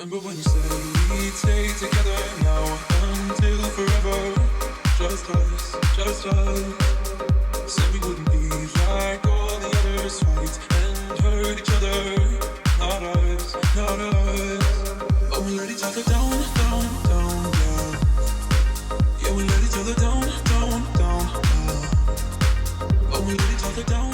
Remember when you said we'd stay together now until forever? Just us. Said we wouldn't be like all the others, fight and hurt each other. Not us. But we let each other down, yeah. Yeah, we let each other down, yeah. But we let each other down.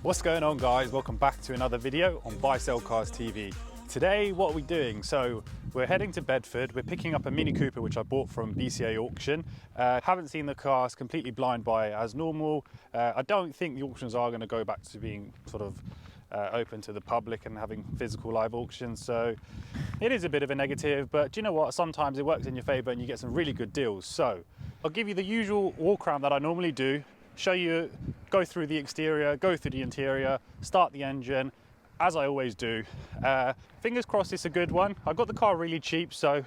What's going on, guys? Welcome back to another video on Buy Sell Cars TV. Today, what are we doing? So we're heading to Bedford. We're picking up a Mini Cooper, which I bought from BCA auction. Haven't seen the cars, completely blind buy it as normal. I don't think the auctions are going to go back to being sort of open to the public and having physical live auctions. So it is a bit of a negative, but do you know what? Sometimes it works in your favor and you get some really good deals. So I'll give you the usual walk around that I normally do, show you, go through the exterior, go through the interior, start the engine, as I always do. Fingers crossed it's a good one. I got the car really cheap, so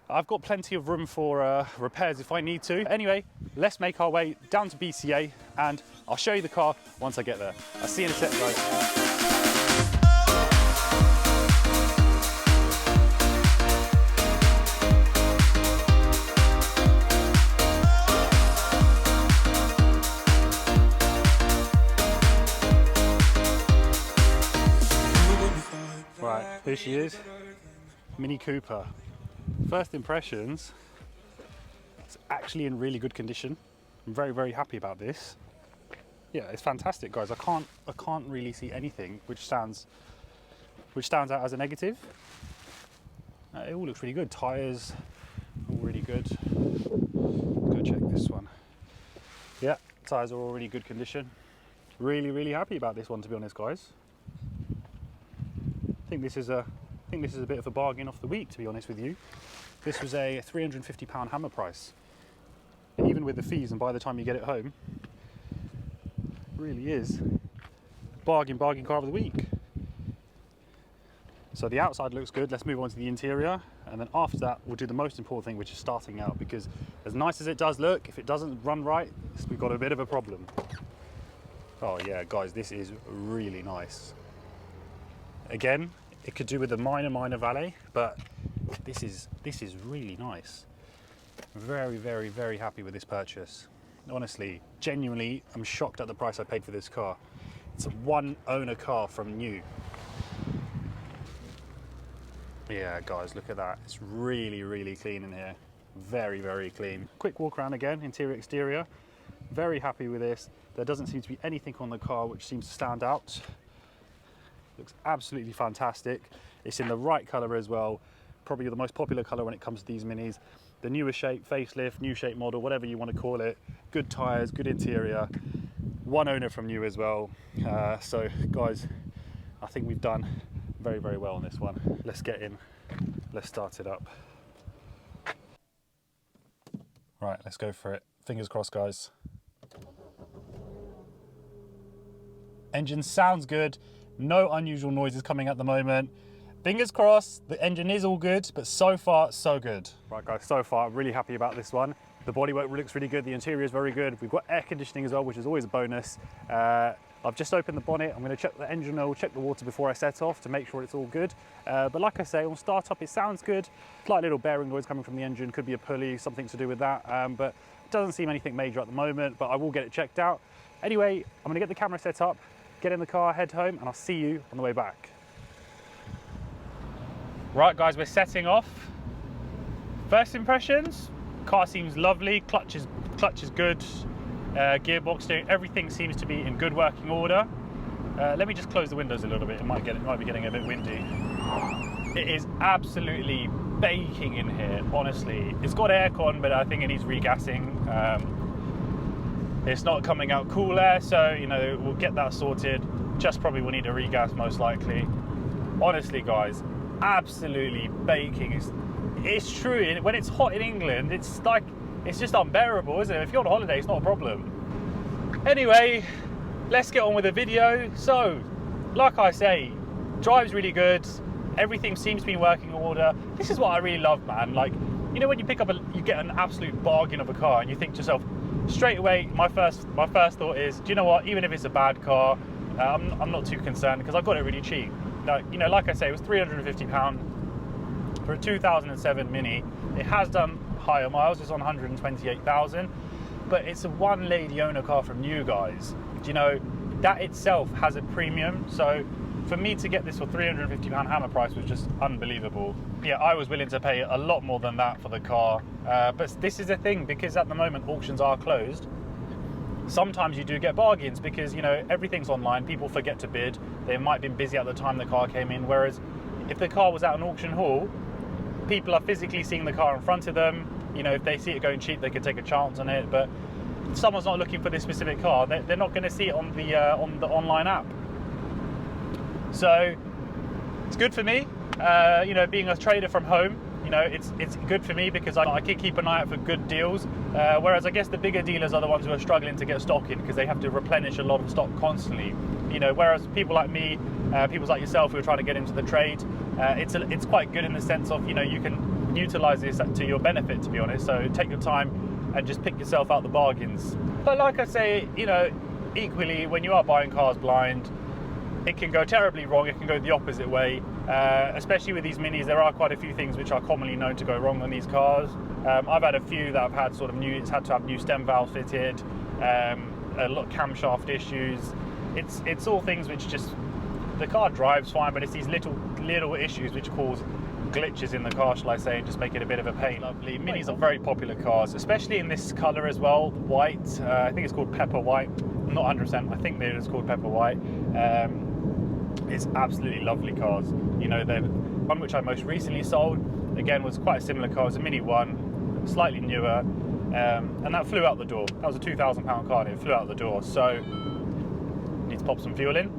I've got plenty of room for repairs if I need to. Anyway, let's make our way down to BCA and I'll show you the car once I get there. I'll see you in a sec, guys. Right, here she is, Mini Cooper. First impressions, it's actually in really good condition. I'm very, very happy about this. Yeah, it's fantastic, guys. I can't really see anything which stands out as a negative. It all looks really good. Tires, all really good. Let's go check this one. Yeah, tires are all really good condition. Really, really happy about this one, to be honest, guys. I think this is a bit of a bargain off the week, to be honest with you. This was a £350 hammer price, even with the fees, and by the time you get it home, it really is bargain car of the week. So the outside looks good. Let's move on to the interior, and then after that we'll do the most important thing, which is starting out, because as nice as it does look, if it doesn't run right, we've got a bit of a problem. Oh yeah, guys, this is really nice. Again, it could do with a minor valet, but this is really nice. Very, very, very happy with this purchase. Honestly, genuinely, I'm shocked at the price I paid for this car. It's a one owner car from new. Yeah, guys, look at that. It's really, really clean in here. Very, very clean. Quick walk around again, interior, exterior. Very happy with this. There doesn't seem to be anything on the car which seems to stand out. Looks absolutely fantastic. It's in the right color as well. Probably the most popular color when it comes to these minis. The newer shape, facelift, new shape model, whatever you want to call it. Good tires, good interior. One owner from new as well. So guys, I think we've done very, very well on this one. Let's get in, let's start it up. Right, let's go for it. Fingers crossed, guys. Engine sounds good. No unusual noises coming at the moment. Fingers crossed, the engine is all good, but so far, so good. Right, guys, so far, I'm really happy about this one. The bodywork looks really good. The interior is very good. We've got air conditioning as well, which is always a bonus. I've just opened the bonnet. I'm going to check the engine oil, check the water before I set off to make sure it's all good. But like I say, on start up, it sounds good. Slight little bearing noise coming from the engine. Could be a pulley, something to do with that. But it doesn't seem anything major at the moment, but I will get it checked out. Anyway, I'm going to get the camera set up, get in the car, head home, and I'll see you on the way back. Right, guys, we're setting off. First impressions, car seems lovely, clutch is good, gearbox, steering, everything seems to be in good working order. Let me just close the windows a little bit, it might be getting a bit windy. It is absolutely baking in here, honestly. It's got aircon, but I think it needs regassing. It's not coming out cool air, so you know, we'll get that sorted. Just probably will need a regas most likely. Honestly, guys, absolutely baking. It's true, when it's hot in England, it's just unbearable, isn't it? If you're on holiday, it's not a problem. Anyway, let's get on with the video. So, like I say, drives really good. Everything seems to be in working order. This is what I really love, man. Like, you know, when you pick up you get an absolute bargain of a car, and you think to yourself, straight away, my first thought is, do you know what? Even if it's a bad car, I'm not too concerned because I got it really cheap. Now, you know, like I say, it was £350. For a 2007 Mini, it has done higher miles, it's on 128,000, but it's a one lady owner car from you guys. Do you know, that itself has a premium, so for me to get this for £350 hammer price was just unbelievable. Yeah, I was willing to pay a lot more than that for the car, but this is the thing, because at the moment auctions are closed. Sometimes you do get bargains because, you know, everything's online, people forget to bid, they might have been busy at the time the car came in, whereas if the car was at an auction hall, people are physically seeing the car in front of them. You know, if they see it going cheap, they could take a chance on it, but if someone's not looking for this specific car, they're not going to see it on the online app. So it's good for me, you know, being a trader from home. You know, it's good for me because I can keep an eye out for good deals, whereas I guess the bigger dealers are the ones who are struggling to get stock in because they have to replenish a lot of stock constantly. You know, whereas people like me, people like yourself who are trying to get into the trade, it's quite good in the sense of, you know, you can utilize this to your benefit, to be honest. So take your time and just pick yourself out the bargains. But like I say, you know, equally when you are buying cars blind, it can go terribly wrong. It can go the opposite way, especially with these Minis. There are quite a few things which are commonly known to go wrong on these cars. I've had a few that have had sort of it's had to have new stem valves fitted, a lot of camshaft issues. It's all things which just, the car drives fine, but it's these little issues which cause glitches in the car, shall I say, and just make it a bit of a pain. Lovely. Minis are very popular cars, especially in this colour as well, white. I think it's called pepper white. I'm not 100%. I think it is called pepper white. It's absolutely lovely cars. You know, the one which I most recently sold, again, was quite a similar car. It was a Mini 1, slightly newer, and that flew out the door. That was a £2,000 car and it flew out the door, so need to pop some fuel in.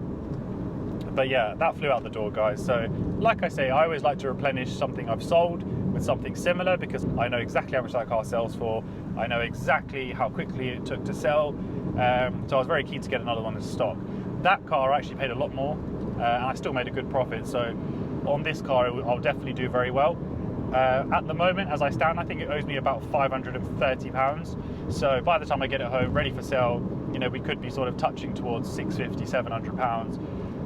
But yeah, that flew out the door, guys. So like I say, I always like to replenish something I've sold with something similar because I know exactly how much that car sells for. I know exactly how quickly it took to sell, so I was very keen to get another one in stock. That car I actually paid a lot more, and I still made a good profit. So on this car, I'll definitely do very well. At the moment, as I stand, I think it owes me about £530. So by the time I get it home, ready for sale, you know, we could be sort of touching towards £650, £700.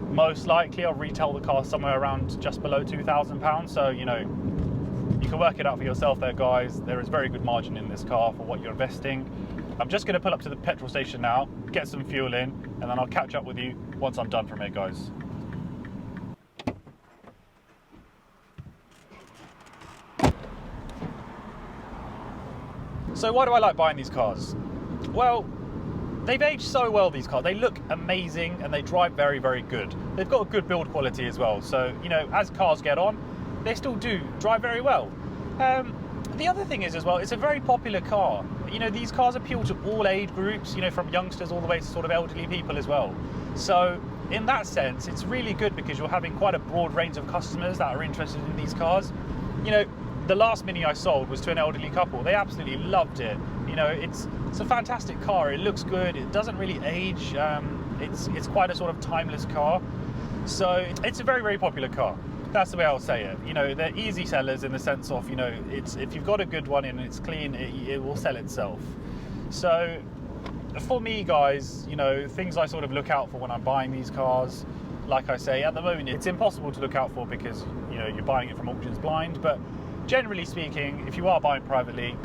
Most likely, I'll retail the car somewhere around just below £2,000. So, you know, you can work it out for yourself there, guys. There is very good margin in this car for what you're investing. I'm just going to pull up to the petrol station now, get some fuel in, and then I'll catch up with you once I'm done from here, guys. So why do I like buying these cars? Well, they've aged so well, these cars. They look amazing and they drive very, very good. They've got a good build quality as well. So, you know, as cars get on, they still do drive very well. The other thing is as well, it's a very popular car. You know, these cars appeal to all age groups, you know, from youngsters all the way to sort of elderly people as well. So in that sense, it's really good because you're having quite a broad range of customers that are interested in these cars. You know, the last Mini I sold was to an elderly couple. They absolutely loved it. You know, it's a fantastic car. It looks good. It doesn't really age. It's quite a sort of timeless car. So it's a very, very popular car. That's the way I'll say it. You know, they're easy sellers in the sense of, you know, if you've got a good one and it's clean, it will sell itself. So for me, guys, you know, things I sort of look out for when I'm buying these cars, like I say, at the moment, it's impossible to look out for because, you know, you're buying it from auctions blind. But generally speaking, if you are buying privately,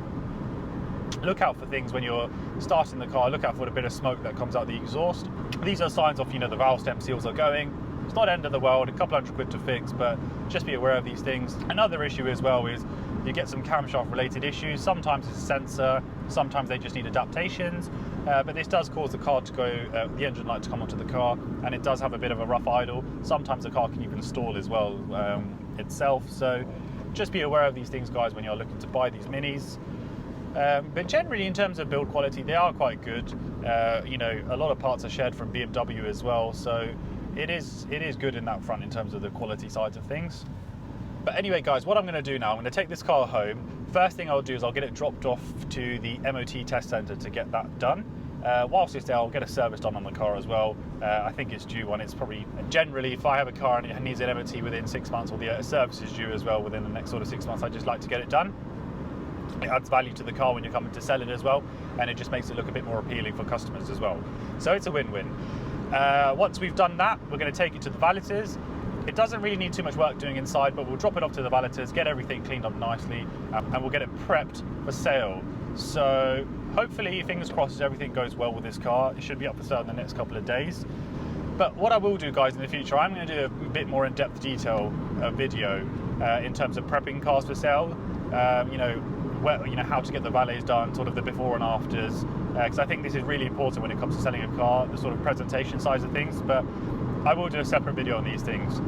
look out for things when you're starting the car. Look out for a bit of smoke that comes out the exhaust. These are signs of, you know, the valve stem seals are going. It's not end of the world, a couple £100 to fix, but just be aware of these things. Another issue as well is you get some camshaft related issues. Sometimes it's a sensor, sometimes they just need adaptations, but this does cause the car to go, the engine light to come onto the car, and it does have a bit of a rough idle. Sometimes the car can even stall as well itself. So just be aware of these things, guys, when you're looking to buy these Minis. But generally, in terms of build quality, they are quite good. You know, a lot of parts are shared from BMW as well, so it is good in that front in terms of the quality sides of things. But anyway, guys, what I'm going to do now, I'm going to take this car home. First thing I'll do is I'll get it dropped off to the MOT test centre to get that done. Whilst it's there, I'll get a service done on the car as well. I think it's due one. It's probably, generally, if I have a car and it needs an MOT within 6 months, or the service is due as well within the next sort of 6 months, I just like to get it done. It adds value to the car when you're coming to sell it as well, and it just makes it look a bit more appealing for customers as well. So it's a win-win. Once we've done that, we're going to take it to the valeters. It doesn't really need too much work doing inside, but we'll drop it off to the valeters, get everything cleaned up nicely, and we'll get it prepped for sale. So hopefully, fingers crossed, everything goes well with this car. It should be up for sale in the next couple of days. But what I will do, guys, in the future, I'm going to do a bit more in-depth detail video in terms of prepping cars for sale. How to get the valets done, sort of the before and afters, because I think this is really important when it comes to selling a car, the sort of presentation size of things. But I will do a separate video on these things.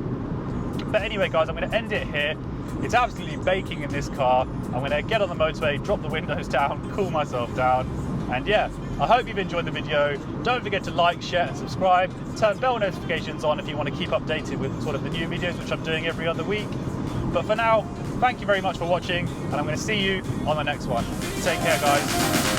But anyway, guys, I'm going to end it here. It's absolutely baking in this car. I'm going to get on the motorway, drop the windows down, cool myself down, and yeah, I hope you've enjoyed the video. Don't forget to like, share and subscribe. Turn bell notifications on if you want to keep updated with sort of the new videos which I'm doing every other week. But for now, thank you very much for watching, and I'm going to see you on the next one. Take care, guys.